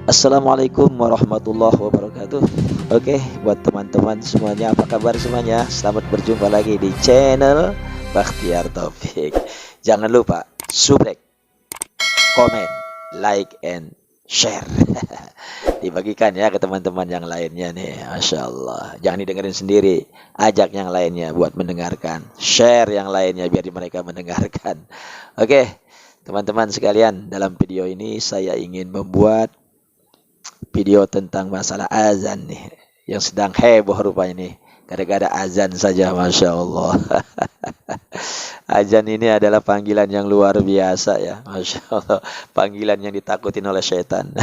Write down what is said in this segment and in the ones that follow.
Assalamualaikum warahmatullahi wabarakatuh. Oke, buat teman-teman semuanya, apa kabar semuanya? Selamat berjumpa lagi di channel Bakhtiar Taufik. Jangan lupa subscribe, komen, like, and share. Dibagikan ya ke teman-teman yang lainnya nih. Masya Allah. Jangan didengerin sendiri. Ajak yang lainnya buat mendengarkan. Share yang lainnya biar mereka mendengarkan. Oke, teman-teman sekalian, dalam video ini saya ingin membuat video tentang masalah azan nih yang sedang heboh rupanya nih gara-gara azan saja. Masya Allah. Azan ini adalah panggilan yang luar biasa ya. Masya Allah, panggilan yang ditakutin oleh setan.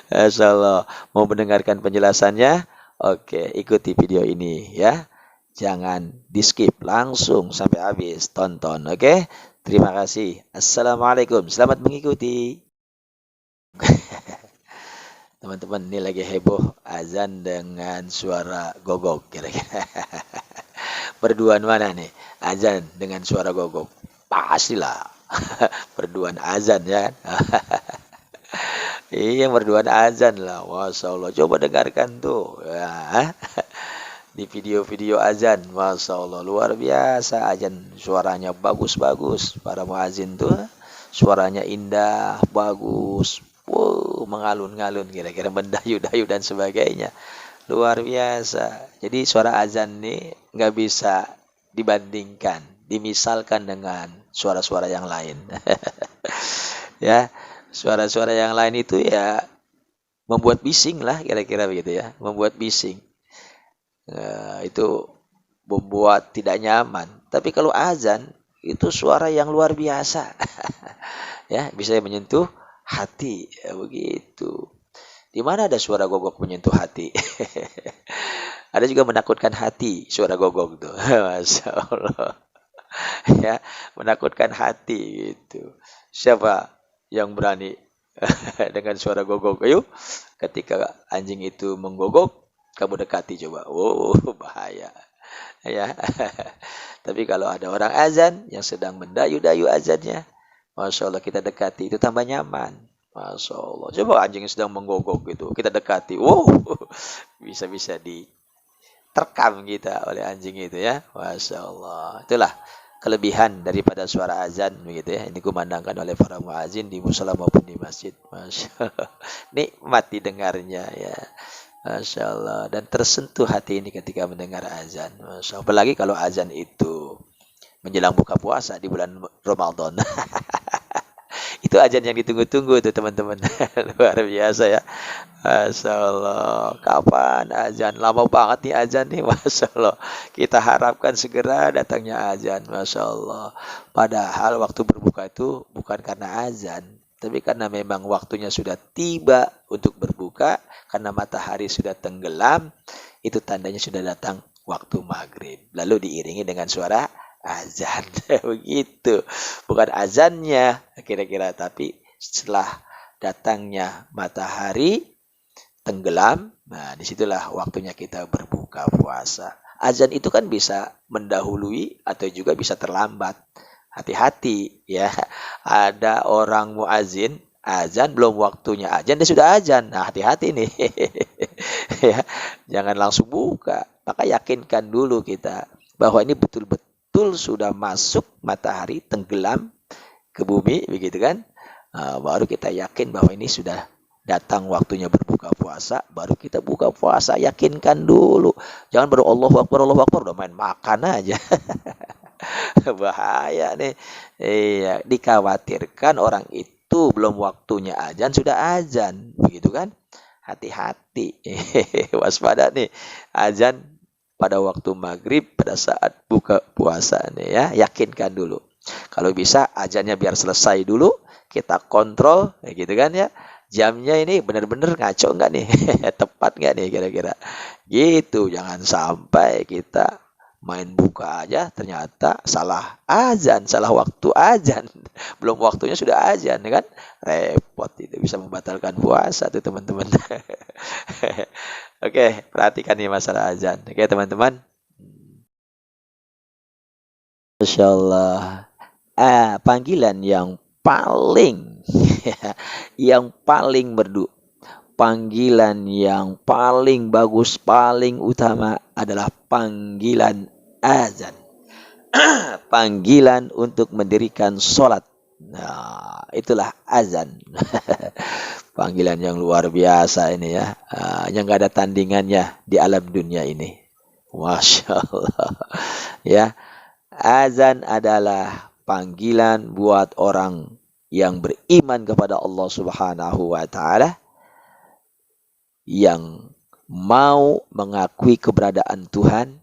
Masya Allah. Mau mendengarkan penjelasannya? Oke, ikuti video ini ya, jangan di skip, langsung sampai habis tonton. Oke, terima kasih. Assalamualaikum, selamat mengikuti. Teman-teman, ini lagi heboh azan dengan suara gogok kira-kira. Berduaan mana nih? Azan dengan suara gogok. Pastilah berduaan azan ya. Iya, berduaan azan lah. Masya Allah. Coba dengarkan tuh. Ya. Di video-video azan. Masya Allah. Luar biasa. Azan suaranya bagus-bagus. Para muazin tuh suaranya indah, bagus. Wow, mengalun-ngalun kira-kira, mendayu-dayu dan sebagainya. Luar biasa. Jadi suara azan nih nggak bisa dibandingkan, dimisalkan dengan suara-suara yang lain. Ya, suara-suara yang lain itu ya membuat bising lah kira-kira begitu ya, membuat bising. Itu membuat tidak nyaman. Tapi kalau azan itu suara yang luar biasa. Ya, bisa menyentuh hati ya, begitu. Di mana ada suara gogok menyentuh hati? Ada juga menakutkan hati suara gogok tuh. Masya Allah. Ya, menakutkan hati gitu. Siapa yang berani dengan suara gogok? Ayo, ketika anjing itu menggogok, kamu dekati coba. Oh, bahaya. Ya. Tapi kalau ada orang azan yang sedang mendayu-dayu azannya, Masya Allah, kita dekati, itu tambah nyaman. Masya Allah. Coba anjing yang sedang menggogok gitu, kita dekati. Wow, bisa-bisa diterkam kita oleh anjing itu ya. Masya Allah. Itulah kelebihan daripada suara azan begitu ya. Ini kumandangkan oleh para muazin di musala maupun di masjid. Masya Allah. Nikmat didengarnya ya. Masya Allah. Dan tersentuh hati ini ketika mendengar azan. Masya Allah. Apalagi kalau azan itu menjelang buka puasa di bulan Ramadan. Itu azan yang ditunggu-tunggu tuh teman-teman. Luar biasa ya. Masya Allah. Kapan azan? Lama banget nih azan nih. Masya Allah. Kita harapkan segera datangnya azan. Masya Allah. Padahal waktu berbuka itu bukan karena azan, tapi karena memang waktunya sudah tiba untuk berbuka. Karena matahari sudah tenggelam, itu tandanya sudah datang waktu maghrib. Lalu diiringi dengan suara azan. Begitu. Bukan azannya kira-kira, tapi setelah datangnya matahari tenggelam, nah disitulah waktunya kita berbuka puasa. Azan itu kan bisa mendahului atau juga bisa terlambat. Hati-hati ya. Ada orang muazin azan belum waktunya azan dia sudah azan. Nah, hati-hati nih. Ya, jangan langsung buka. Maka yakinkan dulu kita bahwa ini betul-betul sudah masuk matahari tenggelam ke bumi begitu kan. Nah, baru kita yakin bahwa ini sudah datang waktunya berbuka puasa, baru kita buka puasa. Yakinkan dulu. Jangan baru Allahu Akbar udah main makan aja. Bahaya nih. Iya, dikhawatirkan orang itu belum waktunya azan sudah azan, begitu kan? Hati-hati. Waspada nih. Azan pada waktu maghrib pada saat buka puasa nih ya. Yakinkan dulu. Kalau bisa azannya biar selesai dulu, kita kontrol, gitu kan ya. Jamnya ini benar-benar ngaco nggak nih? Tepat nggak nih kira-kira? Gitu, jangan sampai kita main buka aja ternyata salah azan, salah waktu azan. Belum waktunya sudah azan kan? Repot, itu bisa membatalkan puasa tuh teman-teman. Oke, perhatikan nih masalah azan. Oke, teman-teman. Masya Allah. Panggilan yang paling Yang paling merdu, panggilan yang paling bagus, paling utama adalah panggilan azan. Panggilan untuk mendirikan sholat. Nah, itulah azan. Panggilan yang luar biasa ini ya. Yang gak ada tandingannya di alam dunia ini. Masya Allah. Ya, azan adalah panggilan buat orang yang beriman kepada Allah Subhanahu wa taala, yang mau mengakui keberadaan Tuhan,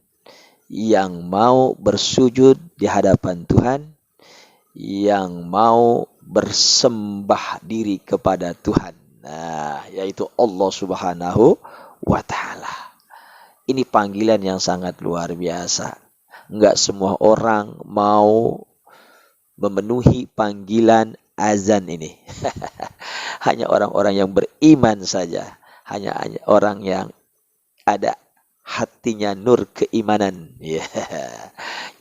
yang mau bersujud di hadapan Tuhan, yang mau bersembah diri kepada Tuhan. Nah, yaitu Allah Subhanahu wa taala. Ini panggilan yang sangat luar biasa. Enggak semua orang mau memenuhi panggilan azan ini. Hanya orang-orang yang beriman saja. Hanya orang yang ada hatinya nur keimanan.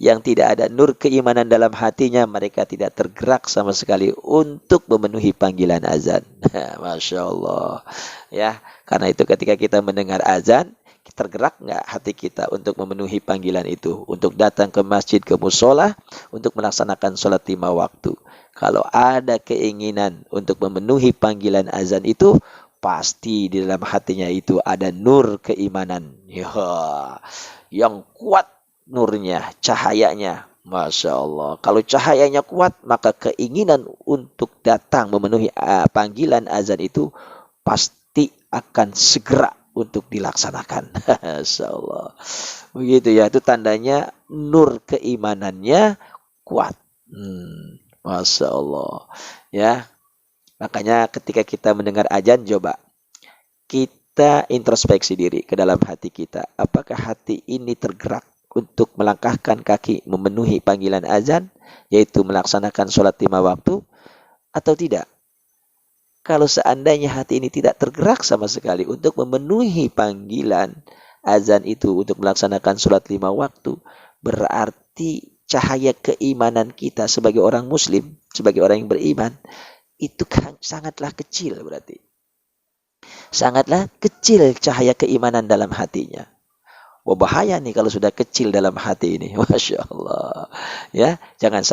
Yang tidak ada nur keimanan dalam hatinya, mereka tidak tergerak sama sekali untuk memenuhi panggilan azan. Masya Allah. Ya, karena itu ketika kita mendengar azan, tergerak nggak hati kita untuk memenuhi panggilan itu, untuk datang ke masjid, ke musola, untuk melaksanakan sholat 5 waktu. Kalau ada keinginan untuk memenuhi panggilan azan itu, pasti di dalam hatinya itu ada nur keimanan. Ya, yang kuat nurnya, cahayanya. Masya Allah. Kalau cahayanya kuat, maka keinginan untuk datang memenuhi panggilan azan itu pasti akan segera untuk dilaksanakan. Masya Allah. Begitu ya, itu tandanya nur keimanannya kuat. Masya Allah. Ya, makanya ketika kita mendengar azan, coba kita introspeksi diri ke dalam hati kita. Apakah hati ini tergerak untuk melangkahkan kaki memenuhi panggilan azan, yaitu melaksanakan sholat 5 waktu, atau tidak? Kalau seandainya hati ini tidak tergerak sama sekali untuk memenuhi panggilan azan itu, untuk melaksanakan sholat 5 waktu, berarti cahaya keimanan kita sebagai orang muslim, sebagai orang yang beriman, itu sangatlah kecil berarti. Sangatlah kecil cahaya keimanan dalam hatinya. Wah, bahaya nih kalau sudah kecil dalam hati ini. Masya Allah. Ya, jangan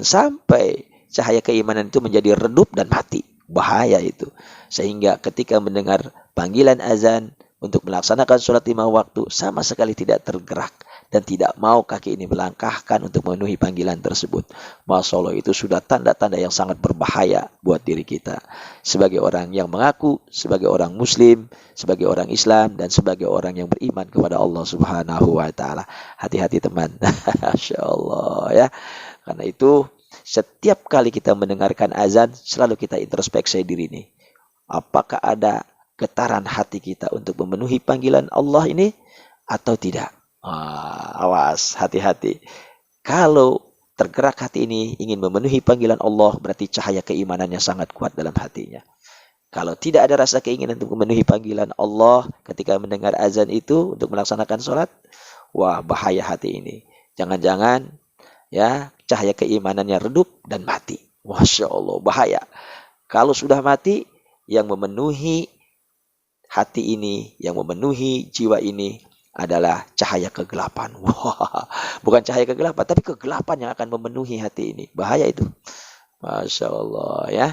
sampai cahaya keimanan itu menjadi redup dan mati. Bahaya itu. Sehingga ketika mendengar panggilan azan untuk melaksanakan sholat 5 waktu, sama sekali tidak tergerak dan tidak mau kaki ini melangkahkan untuk memenuhi panggilan tersebut. Masya Allah, itu sudah tanda-tanda yang sangat berbahaya buat diri kita. Sebagai orang yang mengaku, sebagai orang muslim, sebagai orang Islam, dan sebagai orang yang beriman kepada Allah Subhanahu wa ta'ala. Hati-hati teman. Masya Allah ya. Karena itu, setiap kali kita mendengarkan azan, selalu kita introspeksi diri ini. Apakah ada getaran hati kita untuk memenuhi panggilan Allah ini atau tidak? Awas, hati-hati. Kalau tergerak hati ini ingin memenuhi panggilan Allah, berarti cahaya keimanannya sangat kuat dalam hatinya. Kalau tidak ada rasa keinginan untuk memenuhi panggilan Allah ketika mendengar azan itu untuk melaksanakan sholat, wah, bahaya hati ini. Jangan-jangan ya cahaya keimanannya redup dan mati. Masya Allah, bahaya. Kalau sudah mati, yang memenuhi hati ini, yang memenuhi jiwa ini adalah cahaya kegelapan. Wah, bukan cahaya kegelapan, tapi kegelapan yang akan memenuhi hati ini. Bahaya itu. Masya Allah ya,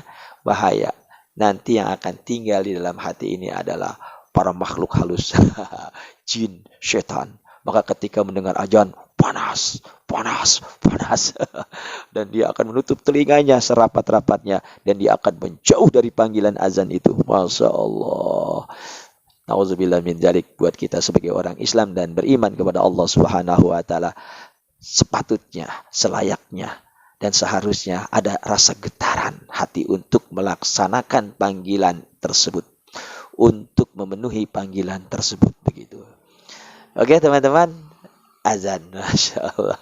bahaya. Nanti yang akan tinggal di dalam hati ini adalah para makhluk halus, jin, setan. Maka ketika mendengar azan, panas, panas, panas. Dan dia akan menutup telinganya serapat-rapatnya. Dan dia akan menjauh dari panggilan azan itu. Masya Allah. Nauzubillah min dzalik. Buat kita sebagai orang Islam dan beriman kepada Allah Subhanahu wa taala, sepatutnya, selayaknya dan seharusnya ada rasa getaran hati untuk melaksanakan panggilan tersebut, untuk memenuhi panggilan tersebut, begitu. Oke teman-teman, azan, Masya Allah,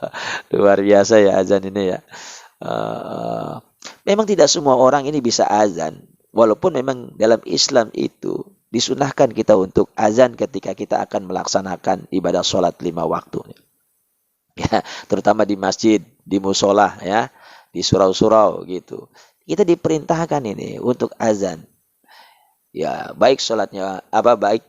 luar biasa ya azan ini ya. Memang tidak semua orang ini bisa azan, walaupun memang dalam Islam itu disunahkan kita untuk azan ketika kita akan melaksanakan ibadah sholat 5 waktu. Ya, terutama di masjid, di musola, ya, di surau-surau gitu. Kita diperintahkan ini untuk azan. Ya, baik sholatnya baik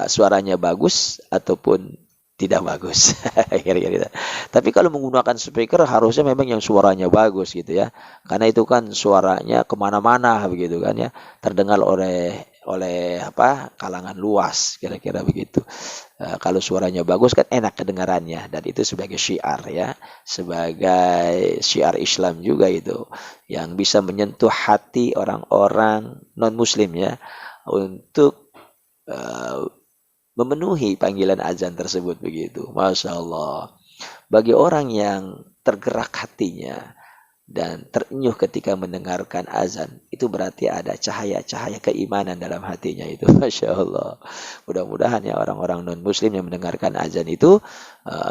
suaranya bagus ataupun tidak bagus. Kira-kira gitu. Tapi kalau menggunakan speaker harusnya memang yang suaranya bagus gitu ya, karena itu kan suaranya kemana-mana begitu kan ya, terdengar oleh kalangan luas kira-kira begitu. Kalau suaranya bagus kan enak kedengarannya, dan itu sebagai syiar ya, sebagai syiar Islam juga itu, yang bisa menyentuh hati orang-orang non Muslim ya, untuk eh, memenuhi panggilan azan tersebut begitu. Masya Allah. Bagi orang yang tergerak hatinya dan terenyuh ketika mendengarkan azan, itu berarti ada cahaya-cahaya keimanan dalam hatinya itu. Masya Allah. Mudah-mudahan ya orang-orang non-muslim yang mendengarkan azan itu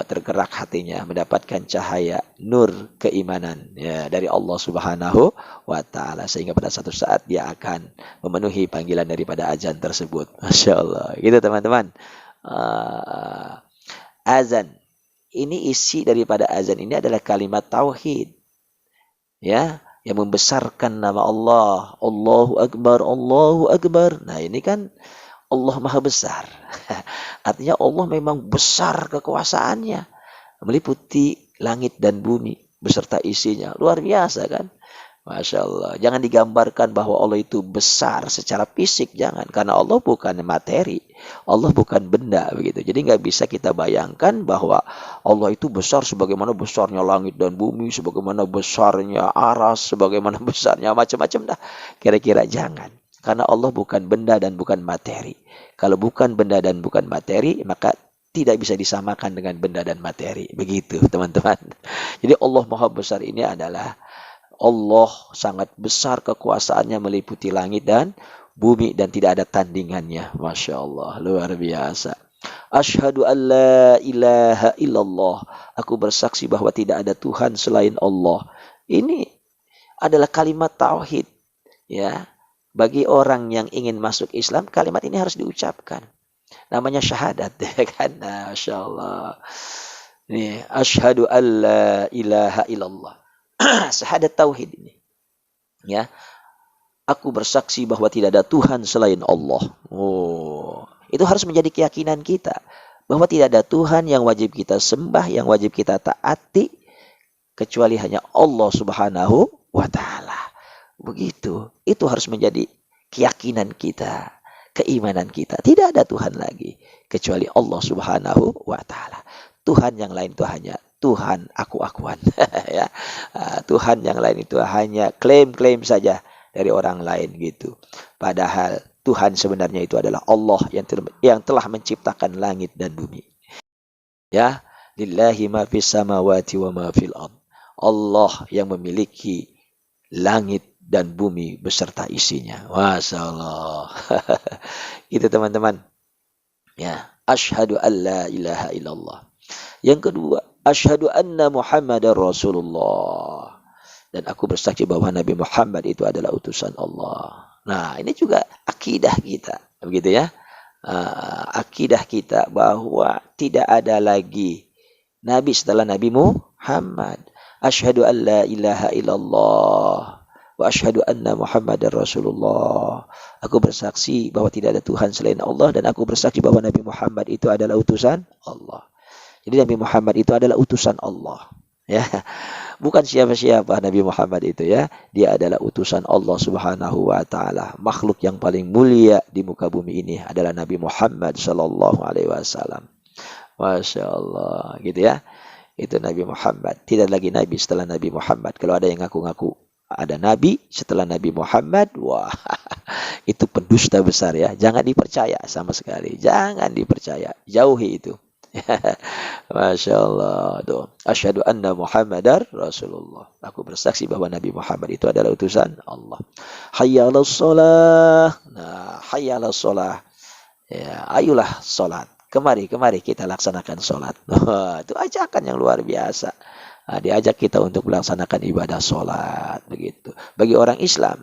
tergerak hatinya, mendapatkan cahaya nur keimanan ya, dari Allah Subhanahu wa Ta'ala, sehingga pada satu saat dia akan memenuhi panggilan daripada azan tersebut. Masya Allah. Gitu teman-teman. Uh, Azan. Ini isi daripada azan ini adalah kalimat tauhid. Ya, yang membesarkan nama Allah. Allahu Akbar, Allahu Akbar. Nah, ini kan Allah Maha Besar. Artinya Allah memang besar kekuasaannya, meliputi langit dan bumi beserta isinya. Luar biasa kan? Masya Allah. Jangan digambarkan bahwa Allah itu besar secara fisik, jangan. Karena Allah bukan materi, Allah bukan benda begitu. Jadi nggak bisa kita bayangkan bahwa Allah itu besar sebagaimana besarnya langit dan bumi, sebagaimana besarnya aras, sebagaimana besarnya macam-macam dah. Kira-kira jangan. Karena Allah bukan benda dan bukan materi. Kalau bukan benda dan bukan materi, maka tidak bisa disamakan dengan benda dan materi. Begitu teman-teman. Jadi Allah Maha Besar ini adalah Allah sangat besar kekuasaannya, meliputi langit dan bumi dan tidak ada tandingannya. Masya Allah, luar biasa. Asyhadu an la ilaha illallah. Aku bersaksi bahwa tidak ada Tuhan selain Allah. Ini adalah kalimat tauhid. Ya, bagi orang yang ingin masuk Islam, kalimat ini harus diucapkan. Namanya syahadat, ya kan? Masya Allah. Ini asyhadu an la ilaha illallah. Syahadat tauhid ini. Ya, aku bersaksi bahwa tidak ada Tuhan selain Allah. Oh, itu harus menjadi keyakinan kita bahwa tidak ada Tuhan yang wajib kita sembah, yang wajib kita taati kecuali hanya Allah Subhanahu wa Ta'ala. Begitu. Itu harus menjadi keyakinan kita, keimanan kita. Tidak ada Tuhan lagi kecuali Allah Subhanahu wa Ta'ala. Tuhan yang lain itu hanya Tuhan aku-akuan. Ya. Tuhan yang lain itu hanya klaim-klaim saja dari orang lain gitu. Padahal Tuhan sebenarnya itu adalah Allah yang telah menciptakan langit dan bumi. Ya, lillahi ma fis samawati wa ma fil ard. Allah yang memiliki langit dan bumi beserta isinya. Masya Allah. Itu teman-teman. Ya, asyhadu an la ilaha illallah. Yang kedua, asyhadu anna Muhammadar Rasulullah. Dan aku bersaksi bahwa Nabi Muhammad itu adalah utusan Allah. Nah, ini juga akidah kita, begitu ya. Akidah kita bahwa tidak ada lagi Nabi setelah Nabi Muhammad. Asyhadu an la ilaha illallah wa asyhadu anna Muhammadar Rasulullah. Aku bersaksi bahwa tidak ada Tuhan selain Allah, dan aku bersaksi bahwa Nabi Muhammad itu adalah utusan Allah. Jadi Nabi Muhammad itu adalah utusan Allah. Ya, bukan siapa-siapa Nabi Muhammad itu ya. Dia adalah utusan Allah Subhanahu wa Ta'ala. Makhluk yang paling mulia di muka bumi ini adalah Nabi Muhammad sallallahu alaihi wasallam. Masya Allah, gitu ya. Itu Nabi Muhammad. Tidak lagi Nabi setelah Nabi Muhammad. Kalau ada yang ngaku-ngaku ada Nabi setelah Nabi Muhammad, wah, itu pendusta besar ya. Jangan dipercaya sama sekali. Jangan dipercaya. Jauhi itu. Masya Allah. Tuh. Asyhadu anna Muhammadar Rasulullah. Aku bersaksi bahwa Nabi Muhammad itu adalah utusan Allah. Hayya 'alas shalah. Nah, hayya 'alas shalah. Ya, ayolah salat. Kemari kita laksanakan salat. Itu ajakan yang luar biasa. Nah, diajak kita untuk melaksanakan ibadah salat begitu. Bagi orang Islam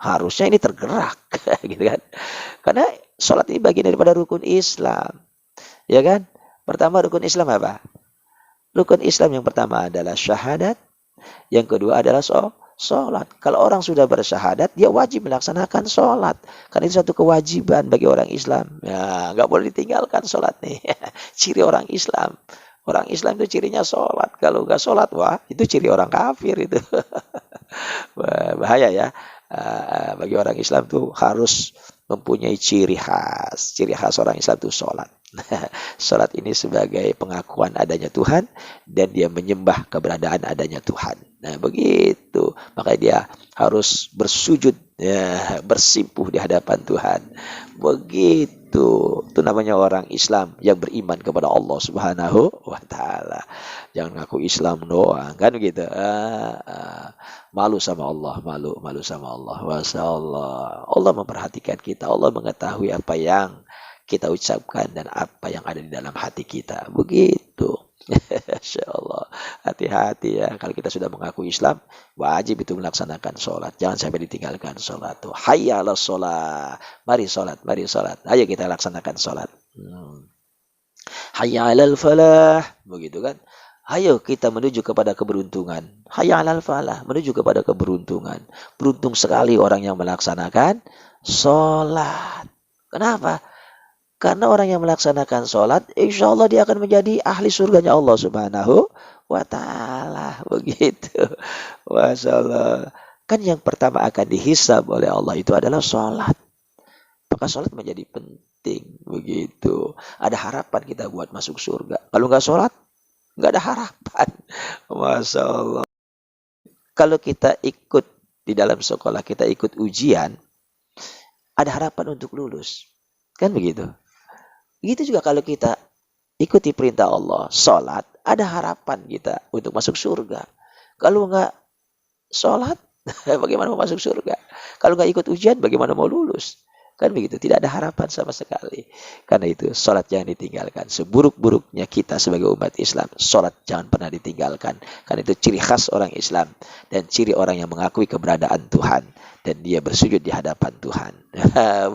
harusnya ini tergerak gitu kan. Karena salat ini bagian daripada rukun Islam. Ya kan? Pertama, rukun Islam apa? Rukun Islam yang pertama adalah syahadat, yang kedua adalah sholat. Kalau orang sudah bersyahadat, dia wajib melaksanakan sholat. Karena itu satu kewajiban bagi orang Islam. Ya, nggak boleh ditinggalkan sholat nih. Ciri orang Islam. Orang Islam itu cirinya sholat. Kalau nggak sholat, wah itu ciri orang kafir itu. Bahaya ya. Bagi orang Islam tuh harus mempunyai ciri khas. Ciri khas orang Islam itu sholat. Sholat ini sebagai pengakuan adanya Tuhan dan dia menyembah keberadaan adanya Tuhan. Nah begitu, makanya dia harus bersujud, ya, bersimpuh di hadapan Tuhan. Begitu, itu namanya orang Islam yang beriman kepada Allah Subhanahu wa Ta'ala. Jangan ngaku Islam doang, kan begitu. Malu sama Allah, malu sama Allah. Masya Allah, Allah memperhatikan kita, Allah mengetahui apa yang kita ucapkan dan apa yang ada di dalam hati kita. Begitu. Masya Allah. Hati-hati ya. Kalau kita sudah mengaku Islam, wajib itu melaksanakan sholat. Jangan sampai ditinggalkan sholat. Hayya ala sholat. Mari sholat, mari sholat. Ayo kita laksanakan sholat. Hayya alal falah. Begitu kan. Ayo kita menuju kepada keberuntungan. Hayya alal falah. Menuju kepada keberuntungan. Beruntung sekali orang yang melaksanakan sholat. Kenapa? Karena orang yang melaksanakan sholat, insya Allah dia akan menjadi ahli surganya Allah Subhanahu wa Ta'ala. Begitu. Masya Allah. Kan yang pertama akan dihisab oleh Allah itu adalah sholat. Maka sholat menjadi penting. Begitu. Ada harapan kita buat masuk surga. Kalau nggak sholat, nggak ada harapan. Masya Allah. Kalau kita ikut di dalam sekolah, kita ikut ujian, ada harapan untuk lulus. Kan begitu. Begitu juga kalau kita ikuti perintah Allah, sholat, ada harapan kita untuk masuk surga. Kalau nggak sholat, bagaimana mau masuk surga? Kalau nggak ikut ujian, bagaimana mau lulus? Kan begitu, tidak ada harapan sama sekali. Karena itu, sholat jangan ditinggalkan. Seburuk-buruknya kita sebagai umat Islam, sholat jangan pernah ditinggalkan. Karena itu ciri khas orang Islam dan ciri orang yang mengakui keberadaan Tuhan. Dan dia bersujud di hadapan Tuhan.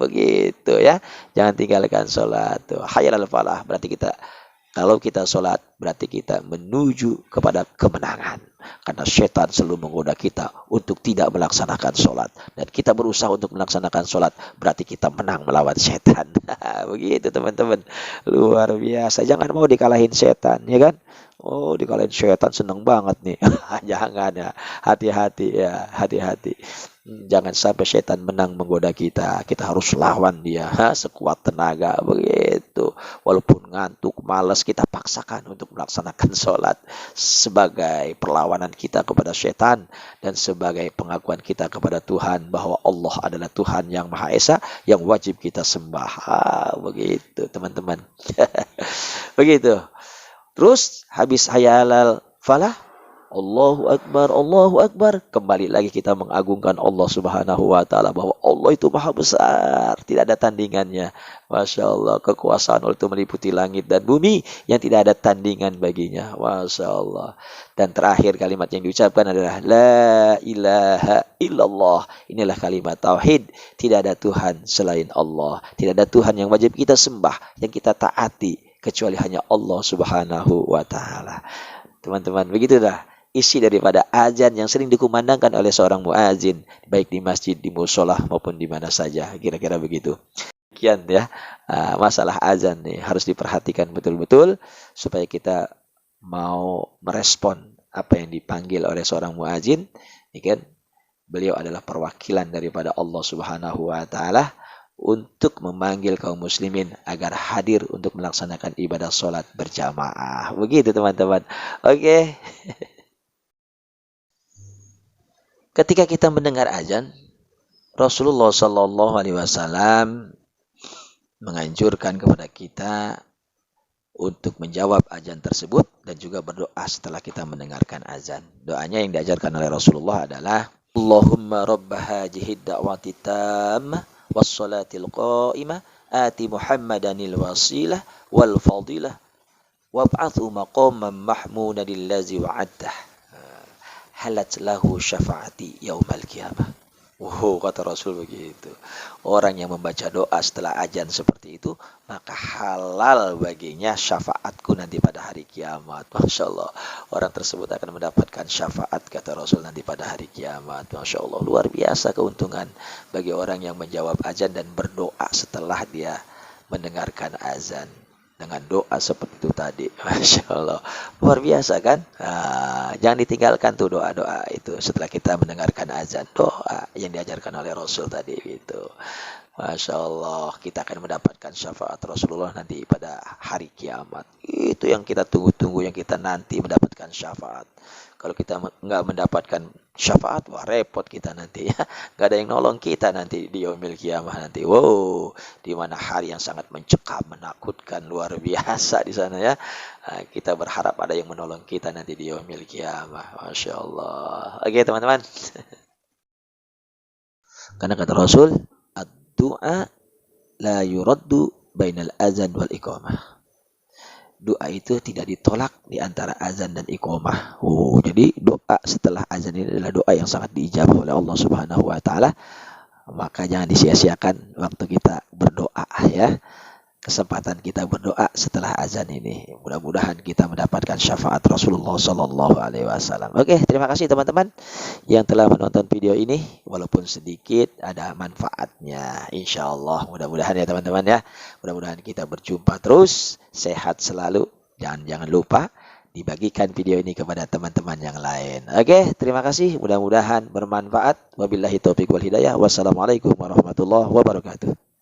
Begitu ya. Jangan tinggalkan sholat. Hayya alal falah. Berarti kalau kita sholat, berarti kita menuju kepada kemenangan. Karena setan selalu menggoda kita untuk tidak melaksanakan sholat. Dan kita berusaha untuk melaksanakan sholat, berarti kita menang melawan setan. Begitu teman-teman. Luar biasa. Jangan mau dikalahin setan, ya kan? Oh, dikalahin setan senang banget nih. Jangan ya. Hati-hati ya. Hati-hati. Jangan sampai setan menang menggoda kita. Kita harus lawan dia sekuat tenaga. Begitu. Walaupun ngantuk, malas, kita paksakan untuk melaksanakan sholat. Sebagai perlawanan kita kepada setan. Dan sebagai pengakuan kita kepada Tuhan. Bahwa Allah adalah Tuhan yang Maha Esa. Yang wajib kita sembah. Begitu teman-teman. Begitu. Terus habis hayya alal falah. Allahu Akbar, Allahu Akbar. Kembali lagi kita mengagungkan Allah Subhanahu wa Ta'ala. Bahwa Allah itu maha besar. Tidak ada tandingannya. Masya Allah. Kekuasaan Allah itu meliputi langit dan bumi. Yang tidak ada tandingan baginya. Masya Allah. Dan terakhir kalimat yang diucapkan adalah La ilaha illallah. Inilah kalimat tauhid. Tidak ada Tuhan selain Allah. Tidak ada Tuhan yang wajib kita sembah. Yang kita taati. Kecuali hanya Allah Subhanahu wa Ta'ala. Teman-teman, begitulah isi daripada azan yang sering dikumandangkan oleh seorang muazin, baik di masjid, di musola maupun di mana saja. Kira-kira begitu. Sekian ya, masalah azan nih harus diperhatikan betul-betul supaya kita mau merespon apa yang dipanggil oleh seorang muazin. Ini kan beliau adalah perwakilan daripada Allah Subhanahu wa Ta'ala untuk memanggil kaum muslimin agar hadir untuk melaksanakan ibadah sholat berjamaah. Begitu teman-teman. Oke. Ketika kita mendengar azan, Rasulullah Shallallahu Alaihi Wasallam menganjurkan kepada kita untuk menjawab azan tersebut dan juga berdoa setelah kita mendengarkan azan. Doanya yang diajarkan oleh Rasulullah adalah Allahumma rabba hadhihi da'wati tammah wassalatil qa'imah ati Muhammadanil wasilah wal fadilah wab'athu maqaman mahmudan allazi wa'adtah halat lahu syafaati yaumal qiyamah. Kata Rasul begitu. Orang yang membaca doa setelah azan seperti itu, maka halal baginya syafaatku nanti pada hari kiamat. Masya Allah, orang tersebut akan mendapatkan syafaat kata Rasul nanti pada hari kiamat. Masya Allah, luar biasa keuntungan bagi orang yang menjawab azan dan berdoa setelah dia mendengarkan azan dengan doa seperti itu tadi. Masya Allah, luar biasa kan. Jangan ditinggalkan tuh doa-doa itu setelah kita mendengarkan azan, doa yang diajarkan oleh Rasul tadi itu. Masya Allah, kita akan mendapatkan syafaat Rasulullah nanti pada hari kiamat. Itu yang kita tunggu-tunggu, yang kita nanti mendapatkan syafaat. Kalau kita nggak mendapatkan syafaat, wah repot kita nanti ya. Nggak ada yang nolong kita nanti di yaumil kiamah nanti. Wow, di mana hari yang sangat mencekam, menakutkan, luar biasa di sana ya. Kita berharap ada yang menolong kita nanti di yaumil kiamah. Masya Allah. Oke teman-teman. Karena kata Rasul, doa la yuraddu bainal azan wal iqamah. Doa itu tidak ditolak di antara azan dan iqamah. Jadi doa setelah azan ini adalah doa yang sangat diijabah oleh Allah Subhanahu wa taala. Maka jangan disia-siakan waktu kita berdoa ya. Kesempatan kita berdoa setelah azan ini. Mudah-mudahan kita mendapatkan syafaat Rasulullah Sallallahu Alaihi Wasallam. Oke, terima kasih teman-teman yang telah menonton video ini. Walaupun sedikit ada manfaatnya. Insya Allah, mudah-mudahan ya teman-teman ya. Mudah-mudahan kita berjumpa terus, sehat selalu. Jangan lupa dibagikan video ini kepada teman-teman yang lain. Oke, terima kasih. Mudah-mudahan bermanfaat. Wabillahi taufiq wal hidayah. Wassalamualaikum warahmatullahi wabarakatuh.